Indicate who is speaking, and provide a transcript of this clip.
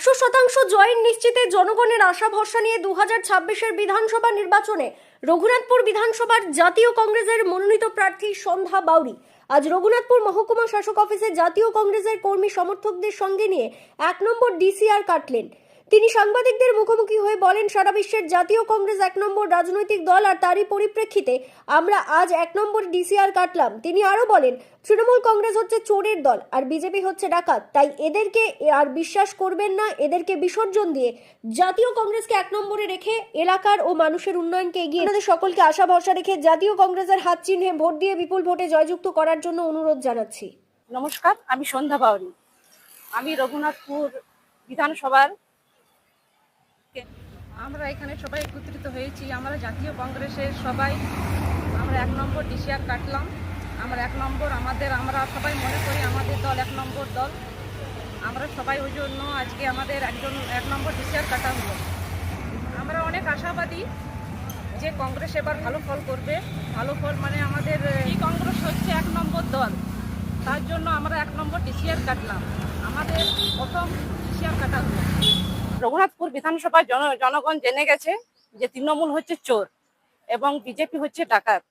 Speaker 1: 100% জয়ের নিশ্চিতে জনগণের আশা ভরসা নিয়ে 2026-এর বিধানসভা নির্বাচনে রঘুনাথপুর বিধানসভার জাতীয় কংগ্রেসের মনোনীত প্রার্থী সন্ধ্যা বাউরি আজ রঘুনাথপুর মহকুমা শাসক অফিসে জাতীয় কংগ্রেসের কর্মী সমর্থকদের সঙ্গে নিয়ে 1 নম্বর ডিসিআর কাটলেন। তিনি সাংবাদিকদের মুখোমুখি হয়ে বলেন, সারা বিশ্বের জাতীয় কংগ্রেস 1 নম্বর রাজনৈতিক দল, আর তারই পরিপ্রেক্ষিতে আমরা আজ 1 নম্বর ডিসিআর কাটলাম। তিনি আরো বলেন, তৃণমূল কংগ্রেস হচ্ছে চোরের দল আর বিজেপি হচ্ছে ডাকাত, তাই এদেরকে আর বিশ্বাস করবেন না। এদেরকে বিসর্জন দিয়ে জাতীয় কংগ্রেসকে 1 নম্বরে রেখে এলাকার ও মানুষের উন্নয়নকে এগিয়ে আপনাদের সকলকে আশা ভরসা রেখে জাতীয় কংগ্রেসের হাত চিহ্নে ভোট দিয়ে বিপুল ভোটে জয়যুক্ত করার জন্য অনুরোধ জানাচ্ছি।
Speaker 2: নমস্কার, আমি সন্ধ্যা বাউরি। আমি রঘুনাথপুর বিধানসভার আমরা এখানে সবাই একত্রিত হয়েছি। আমরা জাতীয় কংগ্রেসের সবাই আমরা 1 নম্বর ডিসিআর কাটলাম। আমরা 1 নম্বর আমরা সবাই মনে করি আমাদের দল 1 নম্বর দল। আমরা সবাই ওই জন্য আজকে আমাদের 1 নম্বর ডিসিআর কাটা হলো। আমরা অনেক আশাবাদী যে কংগ্রেস এবার ভালো ফল করবে। ভালো ফল মানে আমাদের এই কংগ্রেস হচ্ছে 1 নম্বর দল, তার জন্য আমরা 1 নম্বর ডিসিআর কাটলাম। আমাদের প্রথম ডিসিআর কাটা হলো। রঘুনাথপুর বিধানসভার জনগণ জেনে গেছে যে তৃণমূল হচ্ছে চোর এবং বিজেপি হচ্ছে ডাকাত।